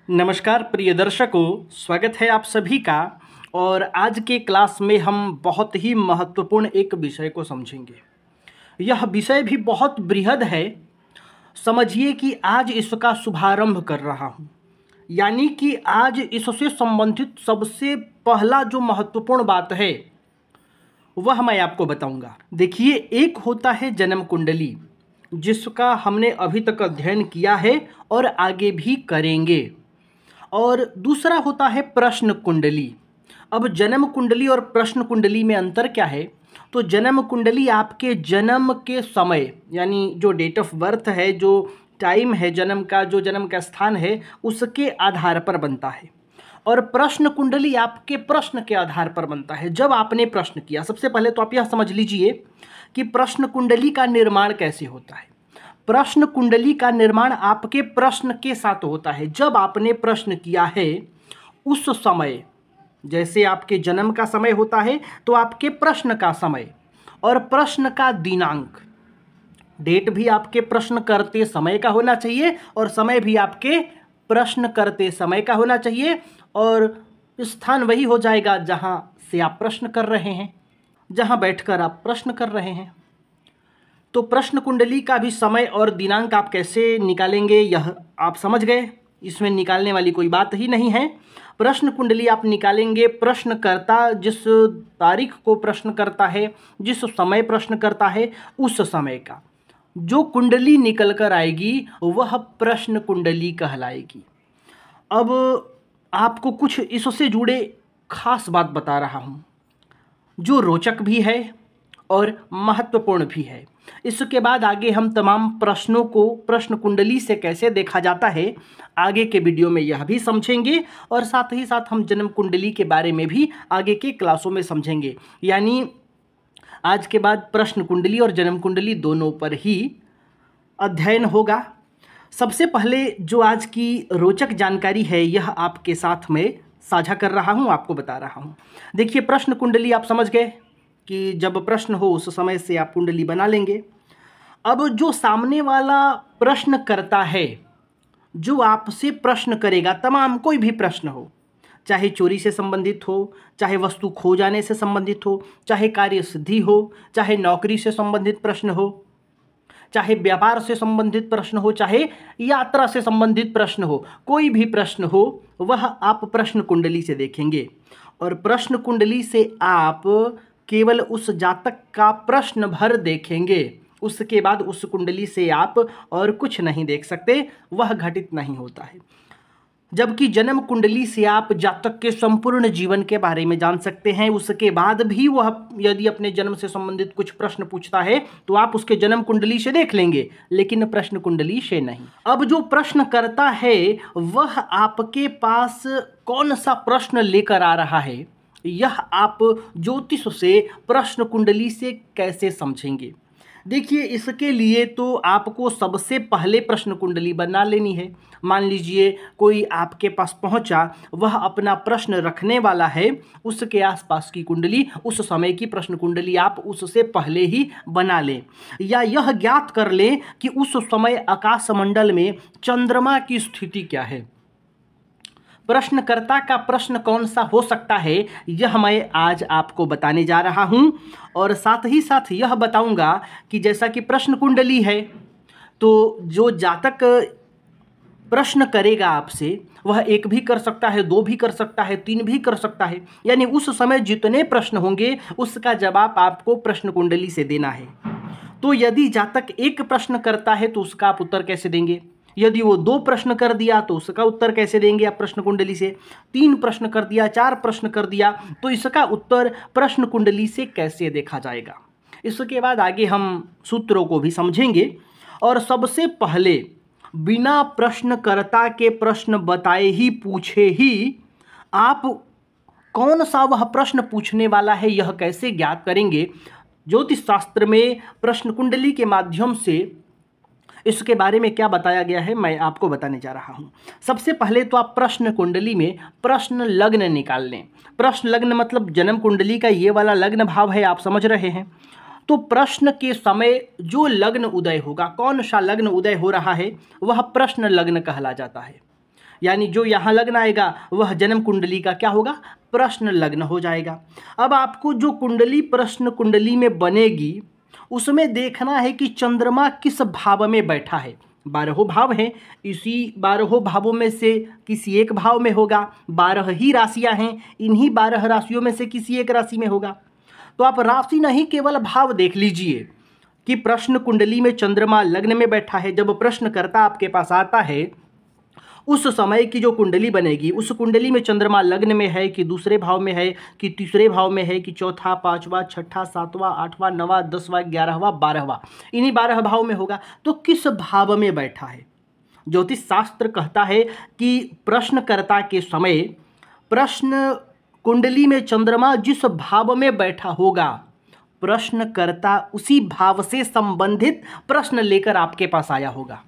नमस्कार प्रिय दर्शकों, स्वागत है आप सभी का। और आज के क्लास में हम बहुत ही महत्वपूर्ण एक विषय को समझेंगे। यह विषय भी बहुत बृहद है। समझिए कि आज इसका शुभारंभ कर रहा हूँ, यानी कि आज इससे संबंधित सबसे पहला जो महत्वपूर्ण बात है वह मैं आपको बताऊंगा। देखिए, एक होता है जन्म कुंडली, जिसका हमने अभी तक अध्ययन किया है और आगे भी करेंगे। और दूसरा होता है प्रश्न कुंडली। अब जन्म कुंडली और प्रश्न कुंडली में अंतर क्या है? तो जन्म कुंडली आपके जन्म के समय, यानी जो डेट ऑफ बर्थ है, जो टाइम है जन्म का, जो जन्म का स्थान है, उसके आधार पर बनता है। और प्रश्न कुंडली आपके प्रश्न के आधार पर बनता है, जब आपने प्रश्न किया। सबसे पहले तो आप यह समझ लीजिए कि प्रश्न कुंडली का निर्माण कैसे होता है। प्रश्न कुंडली का निर्माण आपके प्रश्न के साथ होता है। जब आपने प्रश्न किया है उस समय, जैसे आपके जन्म का समय होता है तो आपके प्रश्न का समय और प्रश्न का दिनांक, डेट भी आपके प्रश्न करते समय का होना चाहिए और समय भी आपके प्रश्न करते समय का होना चाहिए। और स्थान वही हो जाएगा जहां से आप प्रश्न कर रहे हैं, जहां बैठकर आप प्रश्न कर रहे हैं। तो प्रश्न कुंडली का भी समय और दिनांक आप कैसे निकालेंगे, यह आप समझ गए। इसमें निकालने वाली कोई बात ही नहीं है। प्रश्न कुंडली आप निकालेंगे प्रश्नकर्ता जिस तारीख को प्रश्न करता है, जिस समय प्रश्न करता है, उस समय का जो कुंडली निकल कर आएगी वह प्रश्न कुंडली कहलाएगी। अब आपको कुछ इससे जुड़े खास बात बता रहा हूँ, जो रोचक भी है और महत्वपूर्ण भी है। इसके बाद आगे हम तमाम प्रश्नों को प्रश्न कुंडली से कैसे देखा जाता है आगे के वीडियो में यह भी समझेंगे, और साथ ही साथ हम जन्म कुंडली के बारे में भी आगे के क्लासों में समझेंगे। यानी आज के बाद प्रश्न कुंडली और जन्म कुंडली दोनों पर ही अध्ययन होगा। सबसे पहले जो आज की रोचक जानकारी है यह आपके साथ में साझा कर रहा हूँ, आपको बता रहा हूँ। देखिए, प्रश्न कुंडली आप समझ गए कि जब प्रश्न हो उस समय से आप कुंडली बना लेंगे। अब जो सामने वाला प्रश्न करता है, जो आपसे प्रश्न करेगा, तमाम कोई भी प्रश्न हो, चाहे चोरी से संबंधित हो, चाहे वस्तु खो जाने से संबंधित हो, चाहे कार्य सिद्धि हो, चाहे नौकरी से संबंधित प्रश्न हो, चाहे व्यापार से संबंधित प्रश्न हो, चाहे यात्रा से संबंधित प्रश्न हो, कोई भी प्रश्न हो वह आप प्रश्न कुंडली से देखेंगे। और प्रश्न कुंडली से आप केवल उस जातक का प्रश्न भर देखेंगे, उसके बाद उस कुंडली से आप और कुछ नहीं देख सकते, वह घटित नहीं होता है। जबकि जन्म कुंडली से आप जातक के संपूर्ण जीवन के बारे में जान सकते हैं। उसके बाद भी वह यदि अपने जन्म से संबंधित कुछ प्रश्न पूछता है तो आप उसके जन्म कुंडली से देख लेंगे, लेकिन प्रश्न कुंडली से नहीं। अब जो प्रश्न करता है वह आपके पास कौन सा प्रश्न लेकर आ रहा है, यह आप ज्योतिष से प्रश्न कुंडली से कैसे समझेंगे? देखिए, इसके लिए तो आपको सबसे पहले प्रश्न कुंडली बना लेनी है। मान लीजिए कोई आपके पास पहुंचा, वह अपना प्रश्न रखने वाला है, उसके आसपास की कुंडली, उस समय की प्रश्न कुंडली आप उससे पहले ही बना लें, या यह ज्ञात कर लें कि उस समय आकाशमंडल में चंद्रमा की स्थिति क्या है। प्रश्नकर्ता का प्रश्न कौन सा हो सकता है यह मैं आज आपको बताने जा रहा हूं। और साथ ही साथ यह बताऊंगा कि जैसा कि प्रश्न कुंडली है, तो जो जातक प्रश्न करेगा आपसे वह एक भी कर सकता है, दो भी कर सकता है, तीन भी कर सकता है। यानी उस समय जितने प्रश्न होंगे उसका जवाब आपको प्रश्न कुंडली से देना है। तो यदि जातक एक प्रश्न करता है तो उसका आप उत्तर कैसे देंगे? यदि वो दो प्रश्न कर दिया तो उसका उत्तर कैसे देंगे आप प्रश्न कुंडली से? तीन प्रश्न कर दिया, चार प्रश्न कर दिया, तो इसका उत्तर प्रश्न कुंडली से कैसे देखा जाएगा? इसके बाद आगे हम सूत्रों को भी समझेंगे। और सबसे पहले बिना प्रश्नकर्ता के प्रश्न बताए ही पूछे ही आप कौन सा वह प्रश्न पूछने वाला है यह कैसे ज्ञात करेंगे? ज्योतिष शास्त्र में प्रश्न कुंडली के माध्यम से इसके बारे में क्या बताया गया है मैं आपको बताने जा रहा हूं। सबसे पहले तो आप प्रश्न कुंडली में प्रश्न लग्न निकाल लें। प्रश्न लग्न मतलब जन्म कुंडली का ये वाला लग्न भाव है, आप समझ रहे हैं। तो प्रश्न के समय जो लग्न उदय होगा, कौन सा लग्न उदय हो रहा है, वह प्रश्न लग्न कहला जाता है। यानी जो यहाँ लग्न आएगा वह जन्म कुंडली का क्या होगा, प्रश्न लग्न हो जाएगा। अब आपको जो कुंडली प्रश्न कुंडली में बनेगी उसमें देखना है कि चंद्रमा किस भाव में बैठा है। 12 भाव हैं, इसी 12 भावों में से किसी एक भाव में होगा। 12 ही राशियां हैं, इन्हीं 12 राशियों में से किसी एक राशि में होगा। तो आप राशि नहीं केवल भाव देख लीजिए कि प्रश्न कुंडली में चंद्रमा लग्न में बैठा है। जब प्रश्नकर्ता आपके पास आता है उस समय की जो कुंडली बनेगी, उस कुंडली में चंद्रमा लग्न में है कि दूसरे भाव में है कि तीसरे भाव में है कि चौथा, पांचवा, छठा, सातवां, आठवां, नवा, 10वां, 11वां, 12वां, इन्हीं 12 भाव में होगा। तो किस भाव में बैठा है। ज्योतिष शास्त्र कहता है कि प्रश्नकर्ता के समय प्रश्न कुंडली में चंद्रमा जिस भाव में बैठा होगा, प्रश्नकर्ता उसी भाव से संबंधित प्रश्न लेकर आपके पास आया होगा।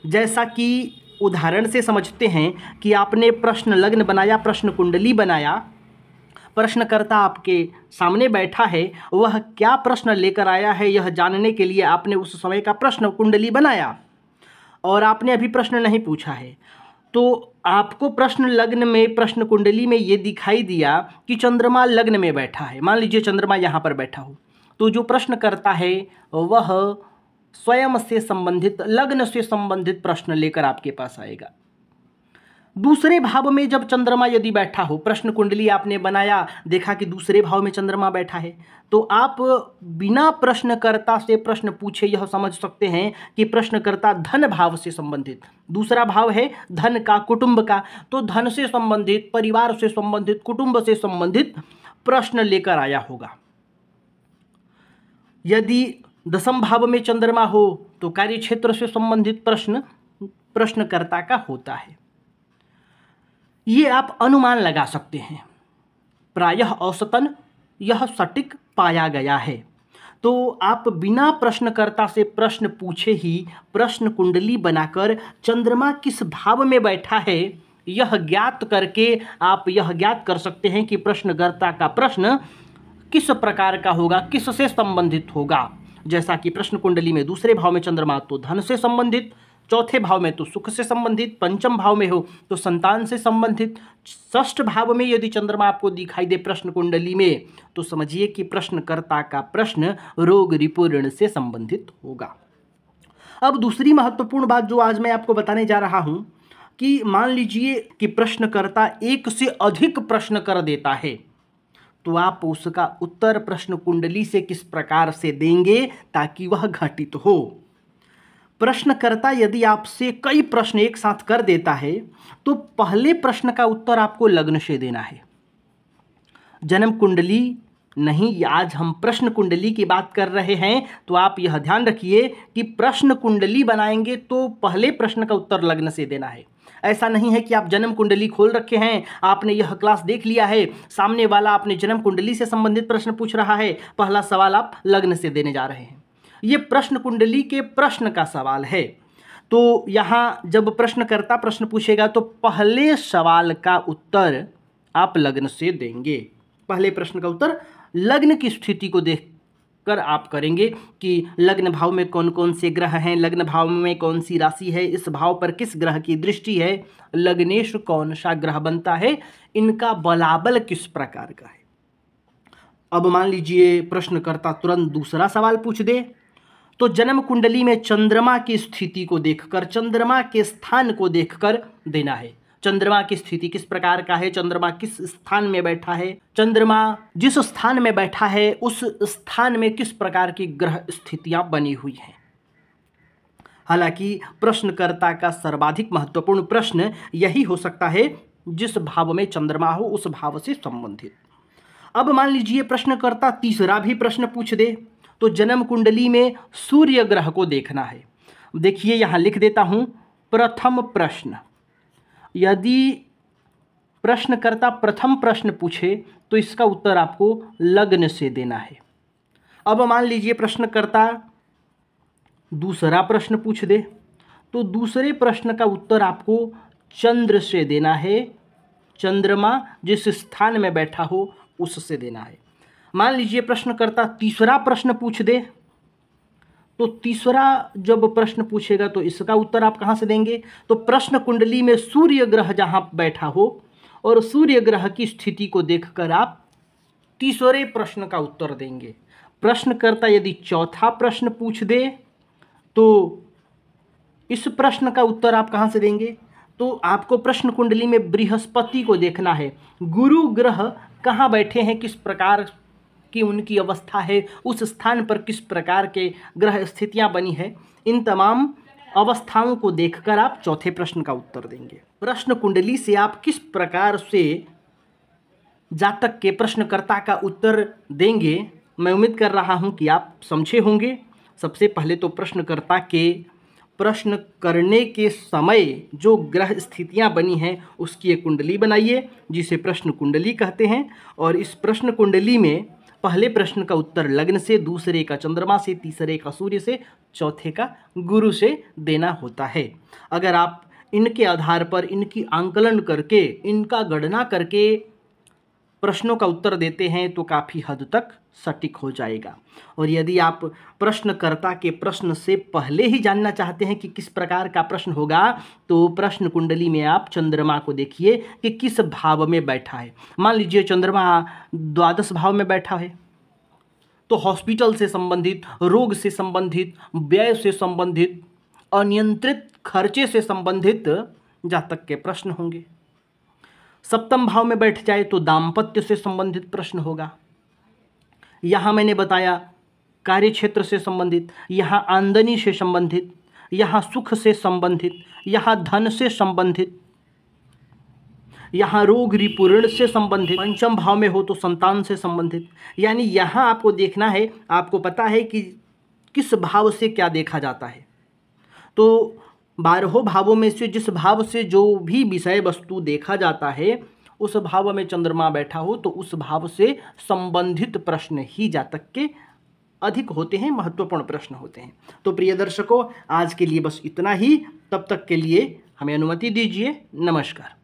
जैसा कि उदाहरण से समझते हैं कि आपने प्रश्न लग्न बनाया, प्रश्न कुंडली बनाया, प्रश्नकर्ता आपके सामने बैठा है, वह क्या प्रश्न लेकर आया है यह जानने के लिए आपने उस समय का प्रश्न कुंडली बनाया और आपने अभी प्रश्न नहीं पूछा है। तो आपको प्रश्न लग्न में, प्रश्न कुंडली में ये दिखाई दिया कि चंद्रमा लग्न में बैठा है। मान लीजिए चंद्रमा यहाँ पर बैठा हो, तो जो प्रश्न करता है वह स्वयं से संबंधित, लग्न से संबंधित प्रश्न लेकर आपके पास आएगा। दूसरे भाव में जब चंद्रमा यदि बैठा हो, प्रश्न कुंडली आपने बनाया, देखा कि दूसरे भाव में चंद्रमा बैठा है, तो आप बिना प्रश्नकर्ता से प्रश्न पूछे यह समझ सकते हैं कि प्रश्नकर्ता धन भाव से संबंधित, दूसरा भाव है धन का, कुटुंब का, तो धन से संबंधित, परिवार से संबंधित, कुटुंब से संबंधित प्रश्न लेकर आया होगा। यदि 10वें भाव में चंद्रमा हो तो कार्य क्षेत्र से संबंधित प्रश्न प्रश्नकर्ता का होता है। ये आप अनुमान लगा सकते हैं, प्रायः औसतन यह सटीक पाया गया है। तो आप बिना प्रश्नकर्ता से प्रश्न पूछे ही प्रश्न कुंडली बनाकर चंद्रमा किस भाव में बैठा है यह ज्ञात करके आप यह ज्ञात कर सकते हैं कि प्रश्नकर्ता का प्रश्न किस प्रकार का होगा, किससे संबंधित होगा। जैसा कि प्रश्न कुंडली में दूसरे भाव में चंद्रमा तो धन से संबंधित, चौथे भाव में तो सुख से संबंधित, पंचम भाव में हो तो संतान से संबंधित, षष्ठ भाव में यदि चंद्रमा आपको दिखाई दे प्रश्न कुंडली में तो समझिए कि प्रश्नकर्ता का प्रश्न रोग रिपुण से संबंधित होगा। अब दूसरी महत्वपूर्ण बात जो आज मैं आपको बताने जा रहा हूं कि मान लीजिए कि प्रश्नकर्ता एक से अधिक प्रश्न कर देता है, तो आप उसका उत्तर प्रश्न कुंडली से किस प्रकार से देंगे ताकि वह घटित हो। प्रश्नकर्ता यदि आपसे कई प्रश्न एक साथ कर देता है तो पहले प्रश्न का उत्तर आपको लग्न से देना है, जन्म कुंडली नहीं। आज हम प्रश्न कुंडली की बात कर रहे हैं, तो आप यह ध्यान रखिए कि प्रश्न कुंडली बनाएंगे तो पहले प्रश्न का उत्तर लग्न से देना है। ऐसा नहीं है कि आप जन्म कुंडली खोल रखे हैं, आपने यह क्लास देख लिया है, सामने वाला आपने जन्म कुंडली से संबंधित प्रश्न पूछ रहा है, पहला सवाल आप लग्न से देने जा रहे हैं। ये प्रश्न कुंडली के प्रश्न का सवाल है। तो यहाँ जब प्रश्नकर्ता प्रश्न पूछेगा तो पहले सवाल का उत्तर आप लग्न से देंगे। पहले प्रश्न का उत्तर लग्न की स्थिति को देखकर आप करेंगे कि लग्न भाव में कौन कौन से ग्रह हैं, लग्न भाव में कौन सी राशि है, इस भाव पर किस ग्रह की दृष्टि है, लग्नेश कौन सा ग्रह बनता है, इनका बलाबल किस प्रकार का है। अब मान लीजिए प्रश्नकर्ता तुरंत दूसरा सवाल पूछ दे, तो जन्म कुंडली में चंद्रमा की स्थिति को देखकर, चंद्रमा के स्थान को देखकर देना है। चंद्रमा की स्थिति किस प्रकार का है, चंद्रमा किस स्थान में बैठा है, चंद्रमा जिस स्थान में बैठा है उस स्थान में किस प्रकार की ग्रह स्थितियां बनी हुई हैं। हालांकि प्रश्नकर्ता का सर्वाधिक महत्वपूर्ण प्रश्न यही हो सकता है जिस भाव में चंद्रमा हो उस भाव से संबंधित। अब मान लीजिए प्रश्नकर्ता तीसरा भी प्रश्न पूछ दे, तो जन्म कुंडली में सूर्य ग्रह को देखना है। देखिए यहां लिख देता हूं, प्रथम प्रश्न। यदि प्रश्नकर्ता प्रथम प्रश्न पूछे तो इसका उत्तर आपको लग्न से देना है। अब मान लीजिए प्रश्नकर्ता दूसरा प्रश्न पूछ दे, तो दूसरे प्रश्न का उत्तर आपको चंद्र से देना है, चंद्रमा जिस स्थान में बैठा हो उससे देना है। मान लीजिए प्रश्नकर्ता तीसरा प्रश्न पूछ दे, तो तीसरा जब प्रश्न पूछेगा तो इसका उत्तर आप कहाँ से देंगे? तो प्रश्न कुंडली में सूर्य ग्रह जहाँ बैठा हो और सूर्य ग्रह की स्थिति को देखकर आप तीसरे प्रश्न का उत्तर देंगे। प्रश्नकर्ता यदि चौथा प्रश्न पूछ दे तो इस प्रश्न का उत्तर आप कहाँ से देंगे? तो आपको प्रश्न कुंडली में बृहस्पति को देखना है, गुरु ग्रह कहाँ बैठे हैं, किस प्रकार की उनकी अवस्था है, उस स्थान पर किस प्रकार के ग्रह स्थितियां बनी है, इन तमाम अवस्थाओं को देखकर आप चौथे प्रश्न का उत्तर देंगे। प्रश्न कुंडली से आप किस प्रकार से जातक के प्रश्नकर्ता का उत्तर देंगे, मैं उम्मीद कर रहा हूं कि आप समझे होंगे। सबसे पहले तो प्रश्नकर्ता के प्रश्न करने के समय जो ग्रह स्थितियां बनी हैं उसकी एक कुंडली बनाइए जिसे प्रश्न कुंडली कहते हैं। और इस प्रश्न कुंडली में पहले प्रश्न का उत्तर लग्न से, दूसरे का चंद्रमा से, तीसरे का सूर्य से, चौथे का गुरु से देना होता है। अगर आप इनके आधार पर इनकी आंकलन करके, इनका गणना करके प्रश्नों का उत्तर देते हैं तो काफ़ी हद तक सटीक हो जाएगा। और यदि आप प्रश्नकर्ता के प्रश्न से पहले ही जानना चाहते हैं कि किस प्रकार का प्रश्न होगा तो प्रश्न कुंडली में आप चंद्रमा को देखिए कि किस भाव में बैठा है। मान लीजिए चंद्रमा द्वादश भाव में बैठा है तो हॉस्पिटल से संबंधित, रोग से संबंधित, व्यय से संबंधित, अनियंत्रित खर्चे से संबंधित जातक के प्रश्न होंगे। सप्तम भाव में बैठ जाए तो दाम्पत्य से संबंधित प्रश्न होगा। यहाँ मैंने बताया कार्य क्षेत्र से संबंधित, यहाँ आमदनी से संबंधित, यहाँ सुख से संबंधित, यहाँ धन से संबंधित, यहाँ रोग रिपुण से संबंधित। पंचम भाव में हो तो संतान से संबंधित। यानी यहाँ आपको देखना है, आपको पता है कि किस भाव से क्या देखा जाता है। तो 12 भावों में से जिस भाव से जो भी विषय वस्तु देखा जाता है उस भाव में चंद्रमा बैठा हो तो उस भाव से संबंधित प्रश्न ही जातक के अधिक होते हैं, महत्वपूर्ण प्रश्न होते हैं। तो प्रिय दर्शकों, आज के लिए बस इतना ही। तब तक के लिए हमें अनुमति दीजिए। नमस्कार।